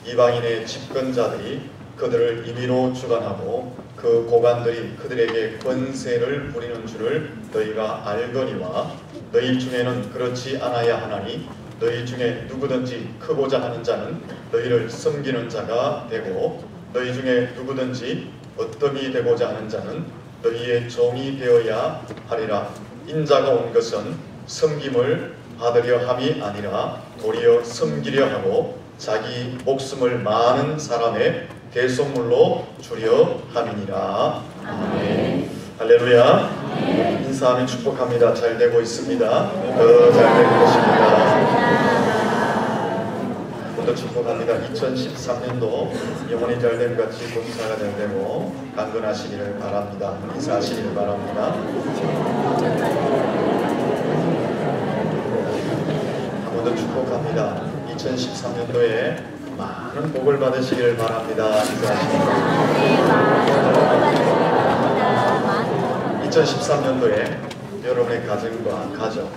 이방인의 집권자들이 그들을 임의로 주관하고 그 고관들이 그들에게 권세를 부리는 줄을 너희가 알거니와 너희 중에는 그렇지 않아야 하나니 너희 중에 누구든지 크고자 하는 자는 너희를 섬기는 자가 되고 너희 중에 누구든지 어떠히 되고자 하는 자는 너희의 종이 되어야 하리라. 인자가 온 것은 섬김을 받으려 함이 아니라 도리어 섬기려 하고 자기 목숨을 많은 사람의 대속물로 주려 함이니라. 아멘. 할렐루야. 아멘. 인사하며 축복합니다. 잘 되고 있습니다. 더 잘 될 것입니다. 오늘 축복합니다. 2013년도 영혼이 잘됨 같이 봉사가 잘되고 강건하시기를 바랍니다. 인사하시기를 바랍니다. 한 번 더 축복합니다. 2013년도에 많은 복을 받으시기를 바랍니다. 인사하십니다. 2013년도에 여러분의 가정과 가족,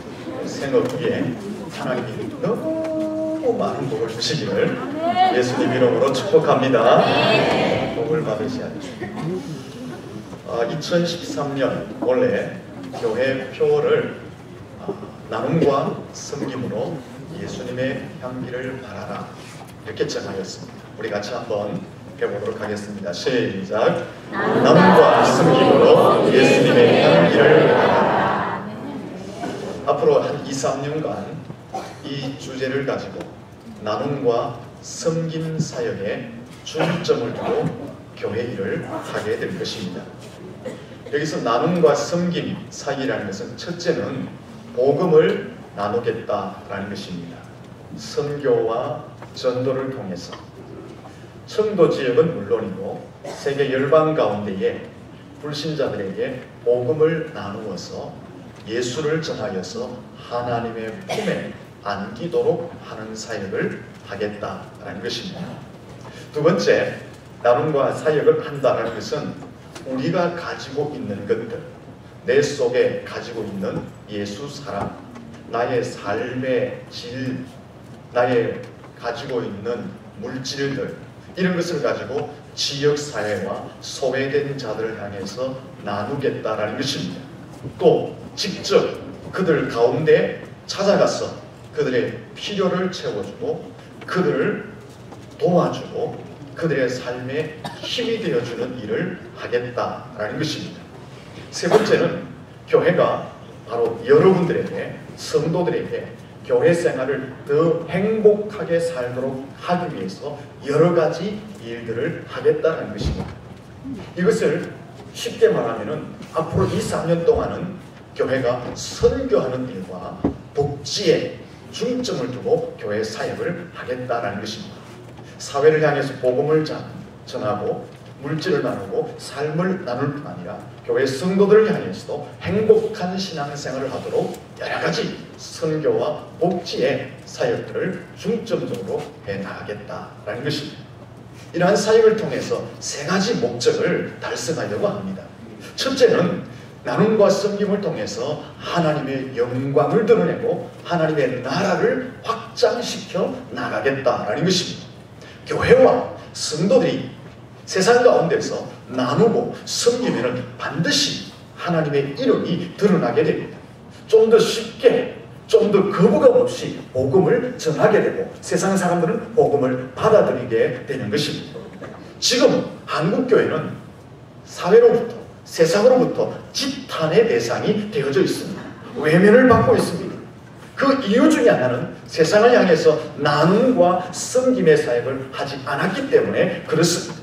생업에 하나님이 너무 많은 복을 주시기를 예수님 이름으로 축복합니다. 복을 받으셔야죠. 2013년 원래 교회 표어를 나눔과 섬김으로 예수님의 향기를 바라라 이렇게 정하였습니다. 우리 같이 한번 해보도록 하겠습니다. 시작. 나눔과 섬김으로 예수님의 향기를 바라라. 앞으로 한 2-3년간 이 주제를 가지고 나눔과 섬김 사역에 중점을 두고 교회 일을 하게 될 것입니다. 여기서 나눔과 섬김 사역이라는 것은 첫째는 복음을 나누겠다라는 것입니다. 선교와 전도를 통해서 청도 지역은 물론이고 세계 열방 가운데에 불신자들에게 복음을 나누어서 예수를 전하여서 하나님의 품에 안기도록 하는 사역을 하겠다라는 것입니다. 두 번째, 나눔과 사역을 한다는 것은 우리가 가지고 있는 것들, 내 속에 가지고 있는 예수 사랑, 나의 삶의 질, 나의 가지고 있는 물질들, 이런 것을 가지고 지역사회와 소외된 자들을 향해서 나누겠다라는 것입니다. 또 직접 그들 가운데 찾아가서 그들의 필요를 채워주고 그들을 도와주고 그들의 삶에 힘이 되어주는 일을 하겠다라는 것입니다. 세 번째는 교회가 바로 여러분들에게, 성도들에게 교회 생활을 더 행복하게 살도록 하기 위해서 여러 가지 일들을 하겠다는 것입니다. 이것을 쉽게 말하면 앞으로 2-3년 동안은 교회가 선교하는 일과 복지에 중점을 두고 교회 사역을 하겠다는 것입니다. 사회를 향해서 복음을 전하고 물질을 나누고 삶을 나눌 뿐 아니라 교회 성도들을 향해서도 행복한 신앙생활을 하도록 여러 가지 선교와 복지의 사역들을 중점적으로 해나가겠다라는 것입니다. 이러한 사역을 통해서 세 가지 목적을 달성하려고 합니다. 첫째는 나눔과 섬김을 통해서 하나님의 영광을 드러내고 하나님의 나라를 확장시켜 나가겠다라는 것입니다. 교회와 성도들이 세상 가운데서 나누고 섬기면 반드시 하나님의 이름이 드러나게 됩니다. 좀 더 쉽게, 좀 더 거부감 없이 복음을 전하게 되고 세상 사람들은 복음을 받아들이게 되는 것입니다. 지금 한국교회는 사회로부터, 세상으로부터 지탄의 대상이 되어져 있습니다. 외면을 받고 있습니다. 그 이유 중에 하나는 세상을 향해서 나눔과 섬김의 사역을 하지 않았기 때문에 그렇습니다.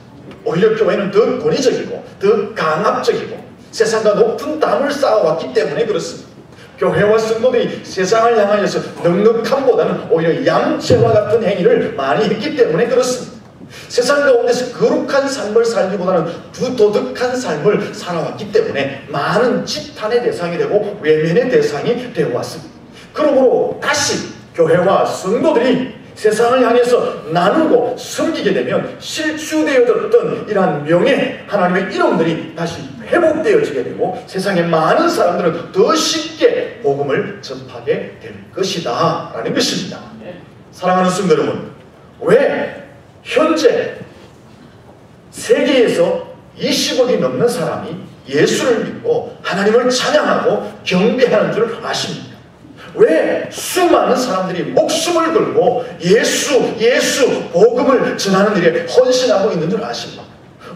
오히려 교회는 더 권위적이고 더 강압적이고 세상과 높은 담을 쌓아왔기 때문에 그렇습니다. 교회와 성도들이 세상을 향하여서 넉넉함보다는 오히려 양채와 같은 행위를 많이 했기 때문에 그렇습니다. 세상 가운데서 거룩한 삶을 살기보다는 부도덕한 삶을 살아왔기 때문에 많은 지탄의 대상이 되고 외면의 대상이 되어왔습니다. 그러므로 다시 교회와 성도들이 세상을 향해서 나누고 섬기게 되면 실추되어졌던 이러한 명예, 하나님의 이름들이 다시 회복되어지게 되고 세상의 많은 사람들은 더 쉽게 복음을 접하게 될 것이다 라는 것입니다. 사랑하는 성도 여러분, 왜 현 현재 세계에서 20억이 넘는 사람이 예수를 믿고 하나님을 찬양하고 경배하는 줄 아십니까? 왜 수많은 사람들이 목숨을 걸고 예수 복음을 전하는 일에 헌신하고 있는 줄 아십니까?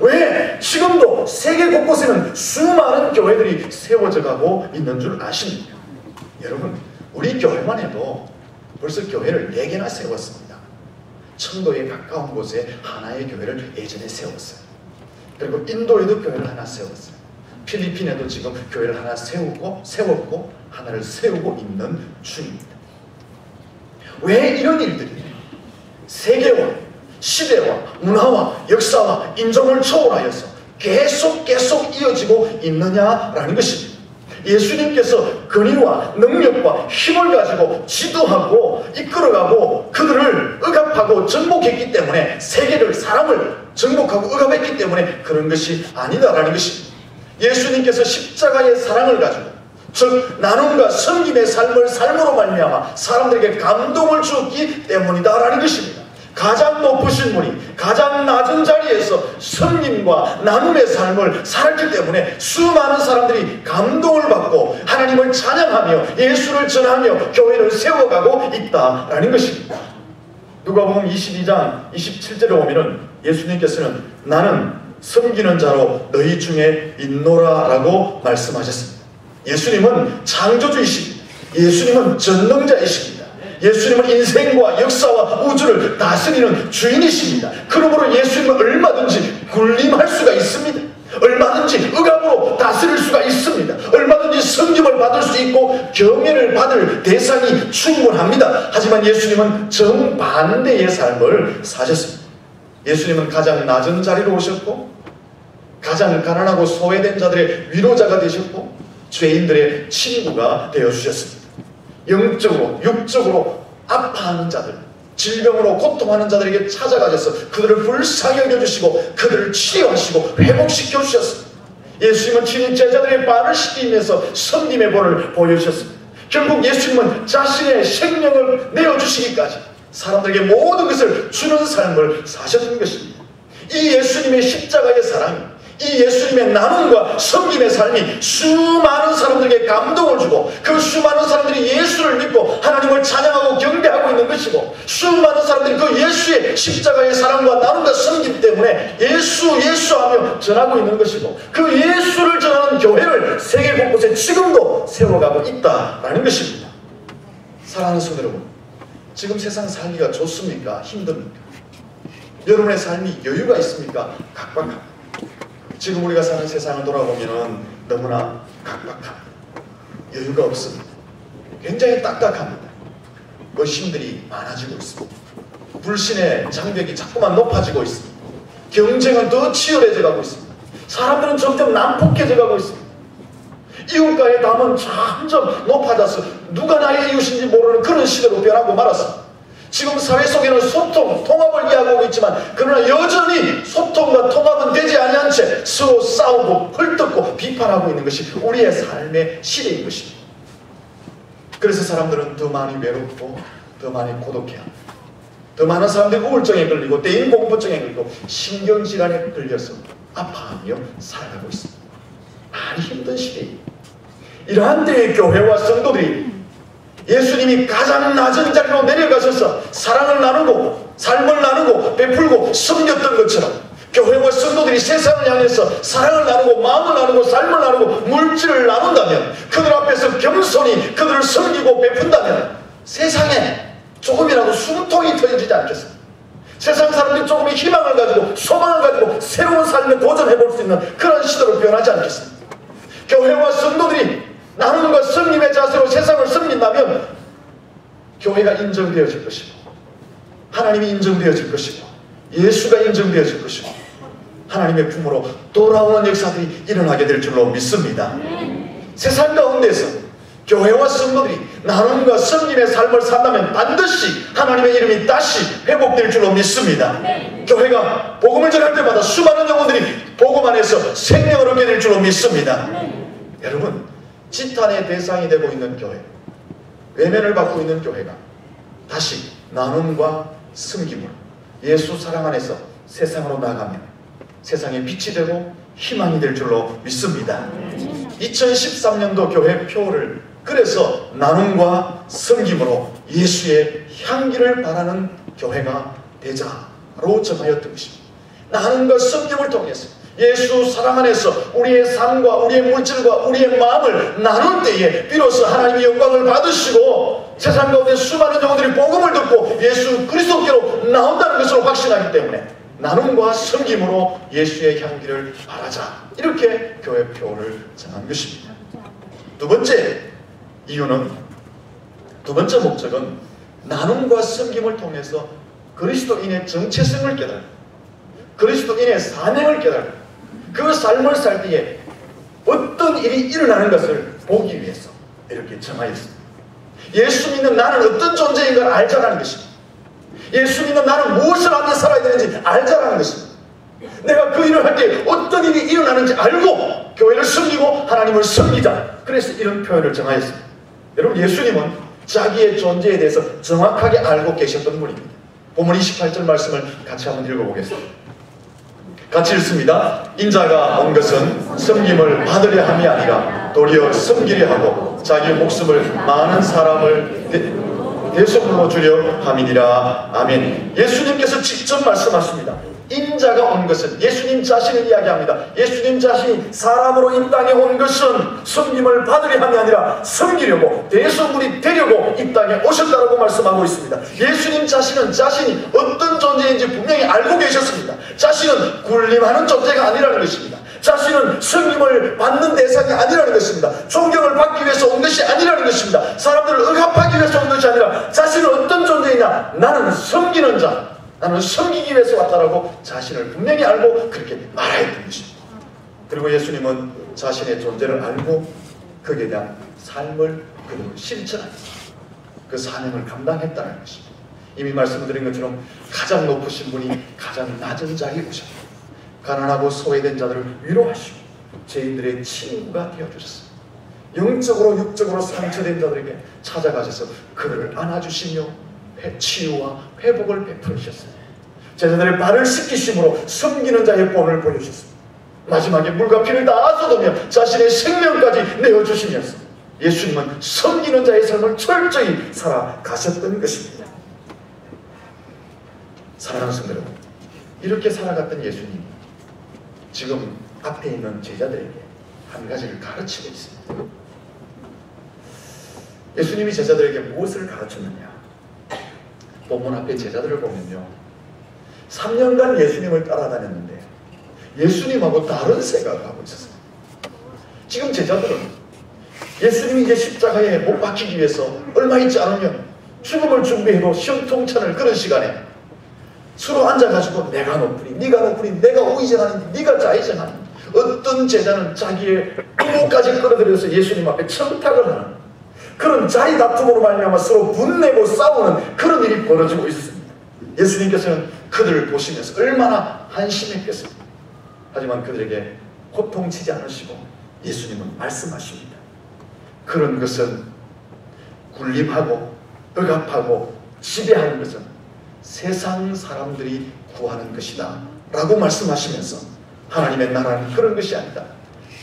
왜 지금도 세계 곳곳에는 수많은 교회들이 세워져 가고 있는 줄 아십니까? 여러분, 우리 교회만 해도 벌써 교회를 4개나 세웠습니다. 청도에 가까운 곳에 하나의 교회를 예전에 세웠어요. 그리고 인도에도 교회를 하나 세웠어요. 필리핀에도 지금 교회를 하나 세웠고 하나를 세우고 있는 중입니다. 왜 이런 일들이 세계와 시대와 문화와 역사와 인종을 초월하여서 계속 이어지고 있느냐라는 것입니다. 예수님께서 권위와 능력과 힘을 가지고 지도하고 이끌어가고 그들을 억압하고 정복했기 때문에 세계를 사람을 정복하고 억압했기 때문에 그런 것이 아니다라는 것입니다. 예수님께서 십자가의 사랑을 가지고 즉 나눔과 섬김의 삶으로 말미암아 사람들에게 감동을 주었기 때문이다라는 것입니다. 가장 높으신 분이 가장 낮은 자리에서 섬김과 나눔의 삶을 살았기 때문에 수많은 사람들이 감동을 받고 하나님을 찬양하며 예수를 전하며 교회를 세워가고 있다라는 것입니다. 누가복음 22장 27절에 보면은 예수님께서는 나는 섬기는 자로 너희 중에 있노라 라고 말씀하셨습니다. 예수님은 창조주이십니다. 예수님은 전능자이십니다. 예수님은 인생과 역사와 우주를 다스리는 주인이십니다. 그러므로 예수님은 얼마든지 군림할 수가 있습니다. 얼마든지 억압으로 다스릴 수가 있습니다. 얼마든지 섬김을 받을 수 있고 경외를 받을 대상이 충분합니다. 하지만 예수님은 정반대의 삶을 사셨습니다. 예수님은 가장 낮은 자리로 오셨고 가장 가난하고 소외된 자들의 위로자가 되셨고 죄인들의 친구가 되어주셨습니다. 영적으로 육적으로 아파하는 자들, 질병으로 고통하는 자들에게 찾아가셔서 그들을 불쌍히 여겨주시고 그들을 치료하시고 회복시켜 주셨습니다. 예수님은 친히 제자들의 발을 씻기면서 섬김의 본을 보여주셨습니다. 결국 예수님은 자신의 생명을 내어주시기까지 사람들에게 모든 것을 주는 삶을 사셨던 것입니다. 이 예수님의 십자가의 사랑이 이 예수님의 나눔과 섬김의 삶이 수많은 사람들에게 감동을 주고 그 수많은 사람들이 예수를 믿고 하나님을 찬양하고 경배하고 있는 것이고 수많은 사람들이 그 예수의 십자가의 사랑과 나눔과 섬김 때문에 예수하며 전하고 있는 것이고 그 예수를 전하는 교회를 세계 곳곳에 지금도 세워가고 있다라는 것입니다. 사랑하는 성도 여러분, 지금 세상 살기가 좋습니까? 힘듭니까? 여러분의 삶이 여유가 있습니까? 각박합니다. 지금 우리가 사는 세상을 돌아보면 너무나 각박합니다. 여유가 없습니다. 굉장히 딱딱합니다. 의심들이 많아지고 있습니다. 불신의 장벽이 자꾸만 높아지고 있습니다. 경쟁은 더 치열해져 가고 있습니다. 사람들은 점점 난폭해져 가고 있습니다. 이웃과의 담은 점점 높아져서 누가 나의 이웃인지 모르는 그런 시대로 변하고 말았습니다. 지금 사회 속에는 소통, 통합을 이야기하고 있지만 그러나 여전히 소통과 통합은 되지 아니한 채 서로 싸우고 헐뜯고 비판하고 있는 것이 우리의 삶의 시대인 것입니다. 그래서 사람들은 더 많이 외롭고 더 많이 고독해야 합니다. 더 많은 사람들이 우울증에 걸리고 대인 공포증에 걸리고 신경질환에 걸려서 아파하며 살아가고 있습니다. 많이 힘든 시대입니다. 이러한 때의 교회와 성도들이 예수님이 가장 낮은 자리로 내려가셔서 사랑을 나누고 삶을 나누고 베풀고 섬겼던 것처럼 교회와 성도들이 세상을 향해서 사랑을 나누고 마음을 나누고 삶을 나누고 물질을 나눈다면 그들 앞에서 겸손히 그들을 섬기고 베푼다면 세상에 조금이라도 숨통이 터지지 않겠습니까? 세상 사람들이 조금의 희망을 가지고 소망을 가지고 새로운 삶에 도전해볼 수 있는 그런 시대로 변하지 않겠습니까? 교회와 성도들이 나눔과 섬김의 자세로 세상을 섬긴다면 교회가 인정되어질 것이고 하나님이 인정되어질 것이고 예수가 인정되어질 것이고 하나님의 품으로 돌아오는 역사들이 일어나게 될 줄로 믿습니다. 세상 가운데서 교회와 성도들이 나눔과 섬김의 삶을 산다면 반드시 하나님의 이름이 다시 회복될 줄로 믿습니다. 교회가 복음을 전할 때마다 수많은 영혼들이 복음 안에서 생명을 얻게 될 줄로 믿습니다. 여러분, 지탄의 대상이 되고 있는 교회, 외면을 받고 있는 교회가 다시 나눔과 섬김으로 예수 사랑 안에서 세상으로 나가면 세상의 빛이 되고 희망이 될 줄로 믿습니다. 2013년도 교회 표를 그래서 나눔과 섬김으로 예수의 향기를 바라는 교회가 되자로 정하였던 것입니다. 나눔과 섬김을 통해서 예수 사랑 안에서 우리의 삶과 우리의 물질과 우리의 마음을 나눌 때에 비로소 하나님의 영광을 받으시고 세상 가운데 수많은 영혼들이 복음을 듣고 예수 그리스도께로 나온다는 것으로 확신하기 때문에 나눔과 섬김으로 예수의 향기를 바라자, 이렇게 교회 표를 정한 것입니다. 두 번째 이유는, 두 번째 목적은 나눔과 섬김을 통해서 그리스도인의 정체성을 깨달고 그리스도인의 사명을 깨달고 그 삶을 살 때에 어떤 일이 일어나는 것을 보기 위해서 이렇게 정하였습니다. 예수 믿는 나는 어떤 존재인 걸 알자라는 것입니다. 예수 믿는 나는 무엇을 하며 살아야 되는지 알자라는 것입니다. 내가 그 일을 할 때 어떤 일이 일어나는지 알고 교회를 섬기고 하나님을 섬기자. 그래서 이런 표현을 정하였습니다. 여러분, 예수님은 자기의 존재에 대해서 정확하게 알고 계셨던 분입니다. 본문 28절 말씀을 같이 한번 읽어보겠습니다. 같이 읽습니다. 인자가 온 것은 섬김을 받으려 함이 아니라 도리어 섬기려 하고 자기 목숨을 많은 사람을 대속물로 주려 함이니라. 아멘. 예수님께서 직접 말씀하십니다. 인자가 온 것은, 예수님 자신을 이야기합니다. 예수님 자신이 사람으로 이 땅에 온 것은 섬김을 받으려 함이 아니라 섬기려고, 대속물이 되려고 이 땅에 오셨다고 말씀하고 있습니다. 예수님 자신은 자신이 어떤 존재인지 분명히 알고 계셨습니다. 자신은 군림하는 존재가 아니라는 것입니다. 자신은 섬김을 받는 대상이 아니라는 것입니다. 존경을 받기 위해서 온 것이 아니라는 것입니다. 사람들을 억압하기 위해서 온 것이 아니라 자신은 어떤 존재이냐, 나는 섬기는 자, 나는 섬기기 위해서 왔다라고 자신을 분명히 알고 그렇게 말하였던 것입니다. 그리고 예수님은 자신의 존재를 알고 거기에 대한 삶을 그대로 실천하였습니다. 그 사명을 감당했다는 것입니다. 이미 말씀드린 것처럼 가장 높으신 분이 가장 낮은 자리에 오셨습니다. 가난하고 소외된 자들을 위로하시고 죄인들의 친구가 되어주셨습니다. 영적으로 육적으로 상처된 자들에게 찾아가셔서 그들을 안아주시며 치유와 회복을 베풀으셨어요. 제자들의 발을 씻기심으로 섬기는 자의 본을 보여주셨습니다. 마지막에 물과 피를 다 쏟으며 자신의 생명까지 내어주시면서 예수님은 섬기는 자의 삶을 철저히 살아가셨던 것입니다. 사랑하는 성도 여러분, 이렇게 살아갔던 예수님, 지금 앞에 있는 제자들에게 한 가지를 가르치고 있습니다. 예수님이 제자들에게 무엇을 가르쳤느냐? 본문 앞에 제자들을 보면요, 3년간 예수님을 따라다녔는데 예수님하고 다른 생각을 하고 있었어요. 지금 제자들은 예수님이 이제 십자가에 못 박히기 위해서 얼마 있지 않으면 죽음을 준비해도 시험통찬을 그런 시간에 서로 앉아가지고 내가 높으니 네가 높으니 내가 우의정하니 네가 좌의정하니, 어떤 제자는 자기의 부모까지 끌어들여서 예수님 앞에 청탁을 하는 그런 자리 다툼으로 말미암아 서로 분내고 싸우는 그런 일이 벌어지고 있었습니다. 예수님께서는 그들을 보시면서 얼마나 한심했겠습니까? 하지만 그들에게 호통치지 않으시고 예수님은 말씀하십니다. 그런 것은 군림하고 억압하고 지배하는 것은 세상 사람들이 구하는 것이다 라고 말씀하시면서 하나님의 나라는 그런 것이 아니다,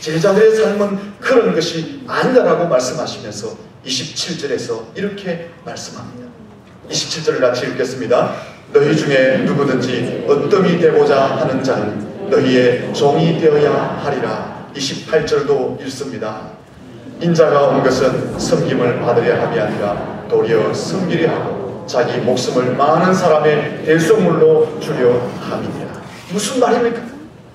제자들의 삶은 그런 것이 아니다라고 말씀하시면서 27절에서 이렇게 말씀합니다. 27절을 같이 읽겠습니다. 너희 중에 누구든지 어떠이 되고자 하는 자는 너희의 종이 되어야 하리라. 28절도 읽습니다. 인자가 온 것은 섬김을 받으려 함이 아니라 도리어 섬기려 하고 자기 목숨을 많은 사람의 대속물로 주려 함이니라. 무슨 말입니까?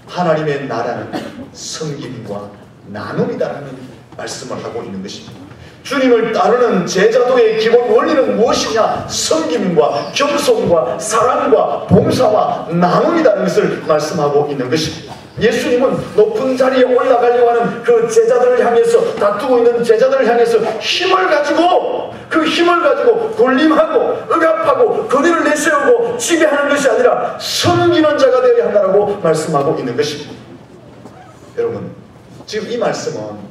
하나님의 나라는 섬김과 나눔이다라는 말씀을 하고 있는 것입니다. 주님을 따르는 제자도의 기본 원리는 무엇이냐? 섬김과 겸손과 사랑과 봉사와 나눔이라는 것을 말씀하고 있는 것입니다. 예수님은 높은 자리에 올라가려고 하는 그 제자들을 향해서, 다투고 있는 제자들을 향해서 힘을 가지고, 그 힘을 가지고 군림하고 억압하고 거리를 내세우고 지배하는 것이 아니라 섬기는 자가 되어야 한다고 말씀하고 있는 것입니다. 여러분, 지금 이 말씀은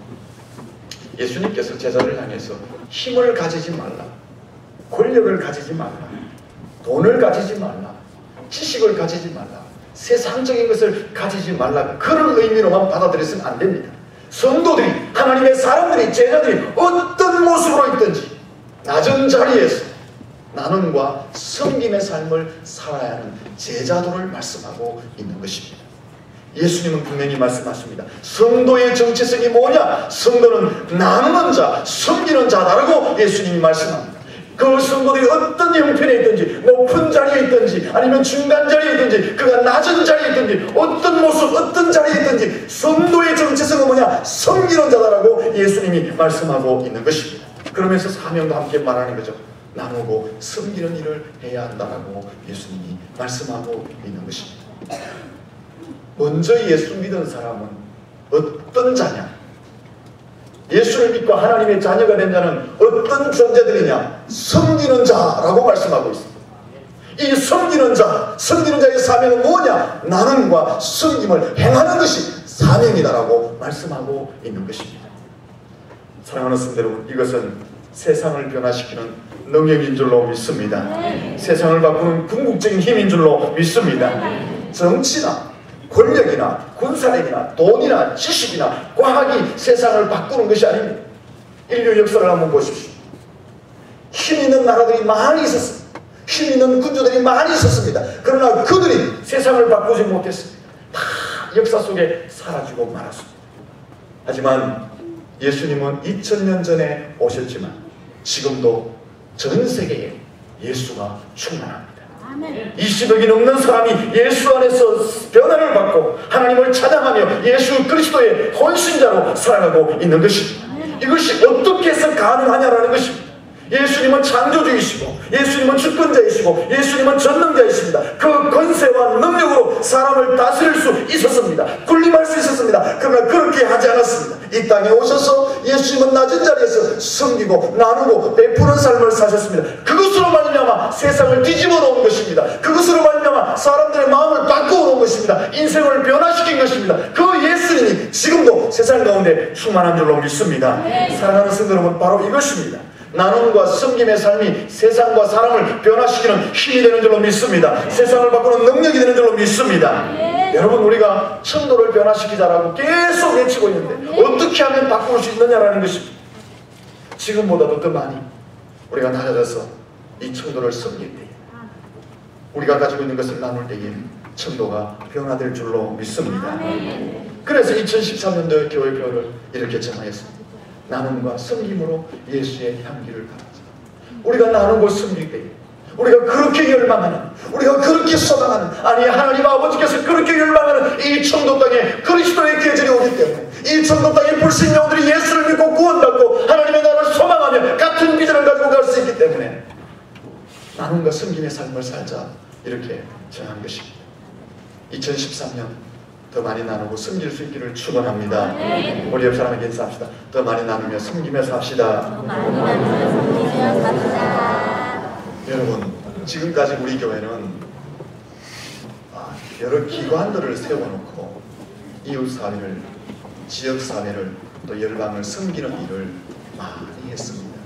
예수님께서 제자를 향해서 힘을 가지지 말라, 권력을 가지지 말라, 돈을 가지지 말라, 지식을 가지지 말라, 세상적인 것을 가지지 말라, 그런 의미로만 받아들였으면 안 됩니다. 성도들이, 하나님의 사람들이, 제자들이 어떤 모습으로 있든지 낮은 자리에서 나눔과 섬김의 삶을 살아야 하는 제자도를 말씀하고 있는 것입니다. 예수님은 분명히 말씀하십니다. 성도의 정체성이 뭐냐? 성도는 나누는 자, 섬기는 자다라고 예수님이 말씀합니다. 그 성도들이 어떤 형편에 있든지, 높은 자리에 있든지, 아니면 중간 자리에 있든지, 그가 낮은 자리에 있든지, 어떤 모습, 어떤 자리에 있든지 성도의 정체성은 뭐냐? 섬기는 자다라고 예수님이 말씀하고 있는 것입니다. 그러면서 사명도 함께 말하는 거죠. 나누고 섬기는 일을 해야 한다라고 예수님이 말씀하고 있는 것입니다. 먼저 예수 믿은 사람은 어떤 자냐? 예수를 믿고 하나님의 자녀가 된 자는 어떤 존재들이냐? 섬기는 자라고 말씀하고 있습니다. 이 섬기는 자, 섬기는 자의 사명은 뭐냐? 나눔과 섬김을 행하는 것이 사명이다라고 말씀하고 있는 것입니다. 사랑하는 성도 여러분, 이것은 세상을 변화시키는 능력인 줄로 믿습니다. 세상을 바꾸는 궁극적인 힘인 줄로 믿습니다. 정치나 권력이나 군사력이나 돈이나 지식이나 과학이 세상을 바꾸는 것이 아닙니다. 인류 역사를 한번 보십시오. 힘 있는 나라들이 많이 있었습니다. 힘 있는 군주들이 많이 있었습니다. 그러나 그들이 세상을 바꾸지 못했습니다. 다 역사 속에 사라지고 말았습니다. 하지만 예수님은 2000년 전에 오셨지만 지금도 전 세계에 예수가 충만합니다. 20억이 넘는 사람이 예수 안에서 변화를 받고 하나님을 찬양하며 예수 그리스도의 헌신자로 살아가고 있는 것입니다. 이것이 어떻게 해서 가능하냐라는 것입니다. 예수님은 창조주이시고 예수님은 주권자이시고 예수님은 전능자이십니다. 그 권세와 능력으로 사람을 다스릴 수 있었습니다. 군림할 수 있었습니다. 그러나 그렇게 하지 않았습니다. 이 땅에 오셔서 예수님은 낮은 자리에서 섬기고 나누고 베푸는 삶을 사셨습니다. 그것으로 말미암아 세상을 뒤집어 놓은 것입니다. 그것으로 말미암아 사람들의 마음을 바꾸어 놓은 것입니다. 인생을 변화시킨 것입니다. 그 예수님이 지금도 세상 가운데 충만한 줄로 믿습니다. 사랑하는 성도 여러분, 바로 이것입니다. 나눔과 섬김의 삶이 세상과 사람을 변화시키는 힘이 되는 줄로 믿습니다. 세상을 바꾸는 능력이 되는 줄로 믿습니다. 여러분, 우리가 청도를 변화시키자라고 계속 외치고 있는데 어떻게 하면 바꿀 수 있느냐라는 것입니다. 지금보다도 더 많이 우리가 낮아져서 이 청도를 섬길 때에, 우리가 가지고 있는 것을 나눌 때에 청도가 변화될 줄로 믿습니다. 그래서 2013년도 교회표를 이렇게 정하였습니다. 나눔과 섬김으로 예수의 향기를 가하자. 우리가 나누고 섬길 때 우리가 그렇게 열망하는, 우리가 그렇게 소망하는, 아니 하나님 아버지께서 그렇게 열망하는 이 청도 땅에 그리스도의 계절이 오기 때문에, 이 청도 땅에 불신자들이 예수를 믿고 구원받고 하나님의 나라를 소망하며 같은 비전을 가지고 갈 수 있기 때문에 나눔과 섬김의 삶을 살자, 이렇게 정한 것입니다. 2013년 더 많이 나누고 섬길 수 있기를 축원합니다. 우리 옆 사람에게 인사합시다. 더 많이 나누며 섬기며 삽시다. 여러분, 지금까지 우리 교회는 여러 기관들을 세워놓고 이웃사회를, 지역사회를, 또 열방을 섬기는 일을 많이 했습니다.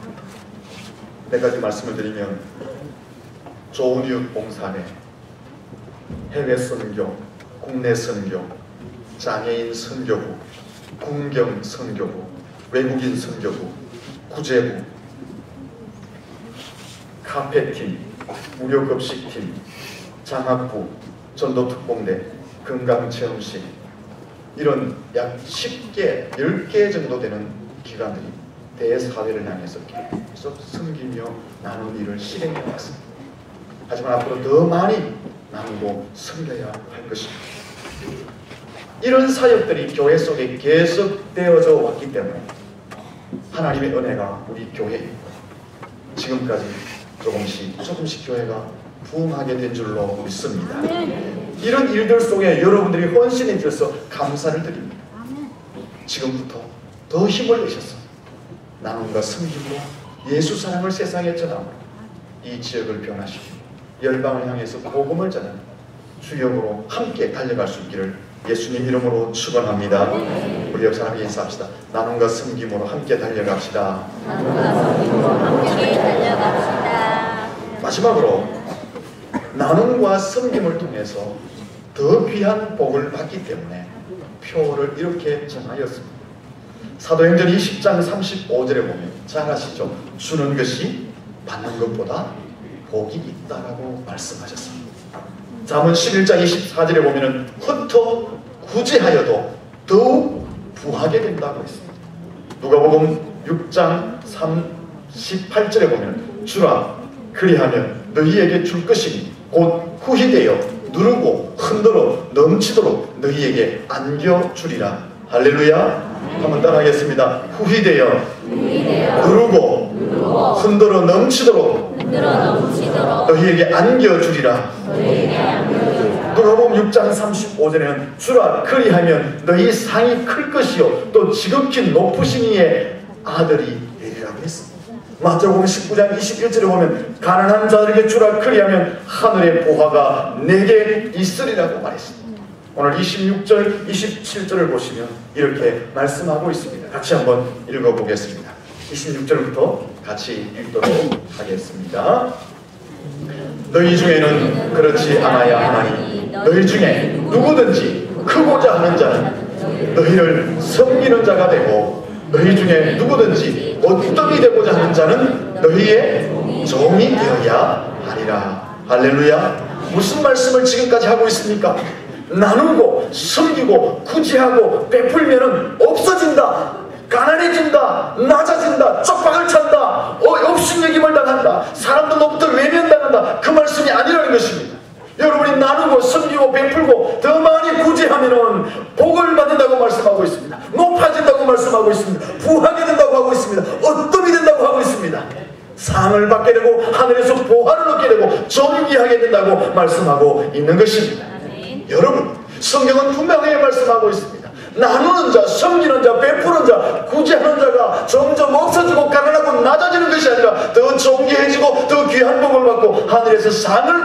몇 가지 말씀을 드리면 좋은 이웃 봉사회, 해외 선교, 국내 선교, 장애인 선교부, 군경 선교부, 외국인 선교부, 구제부, 카페팀, 무료급식팀, 장학부, 전도특공대, 건강체험실, 이런 약 10개, 10개 정도 되는 기관들이 대사회를 향해서 계속 섬기며 나눈 일을 실행해 왔습니다. 하지만 앞으로 더 많이 나누고 섬겨야 할 것입니다. 이런 사역들이 교회 속에 계속되어져 왔기 때문에 하나님의 은혜가 우리 교회에 지금까지 조금씩 교회가 부흥하게 된 줄로 믿습니다. 이런 일들 속에 여러분들이 헌신해 주셔서 감사를 드립니다. 지금부터 더 힘을 내셔서 나눔과 섬김으로 예수 사랑을 세상에 전함으로 이 지역을 변화시키고 열방을 향해서 복음을 전하는 주역으로 함께 달려갈 수 있기를 예수님 이름으로 축원합니다. 우리 옆 사람에게 인사합시다. 나눔과 섬김으로 함께 달려갑시다. 나눔과 섬김으로 함께 달려갑시다. 마지막으로 나눔과 섬김을 통해서 더 귀한 복을 받기 때문에 표를 이렇게 정하였습니다. 사도행전 20장 35절에 보면 잘 아시죠? 주는 것이 받는 것보다 복이 있다라고 말씀하셨습니다. 잠언 11장 24절에 보면 흩어 구제하여도 더욱 부하게 된다고 했습니다. 누가복음 6장 38절에 보면 주라 그리하면 너희에게 줄 것이니 곧 후히되어 누르고 흔들어 넘치도록 너희에게 안겨주리라. 할렐루야. 한번 따라하겠습니다. 후히되어 누르고 흔들어 넘치도록 너희에게 안겨주리라. 누가복음 6장 35절에는 주라 그리하면 너희 상이 클 것이요 또 지극히 높으신 이의 아들이 되리라고 했습니다. 마태복음 19장 21절에 보면 가난한 자들에게 주라 그리하면 하늘의 보화가 내게 있으리라고 말했습니다. 오늘 26절 27절을 보시면 이렇게 말씀하고 있습니다. 같이 한번 읽어보겠습니다. 26절부터 같이 읽도록 하겠습니다. 너희 중에는 그렇지 않아야 하나니 너희 중에 누구든지 크고자 하는 자는 너희를 섬기는 자가 되고 너희 중에 누구든지 어떤 이 되고자 하는 자는 너희의 종이 되어야 하리라. 할렐루야. 무슨 말씀을 지금까지 하고 있습니까? 나누고 섬기고 구제하고 베풀면은 없어진다, 가난해진다, 낮아진다, 쪽박을 찬다, 업신여김을 당한다, 사람들로부터 외면당한다, 그 말씀이 아니라는 것입니다. 여러분이 나누고 섬기고 베풀고 더 많이 구제하면은 복을 받는다고 말씀하고 있습니다. 높아진다고 말씀하고 있습니다. 부하게 된다고 하고 있습니다. 어떤 이 된다고 하고 있습니다. 상을 받게 되고 하늘에서 보화를 얻게 되고 존귀하게 된다고 말씀하고 있는 것입니다. 여러분, 성경은 분명하게 말씀하고 있습니다. 나누는 자, 섬기는 자, 베푸는 자, 구제하는 자가 점점 없어지고 가난하고 낮아지는 것이 아니라 더 존귀해지고 더 귀한 복을 받고 하늘에서 상을 받고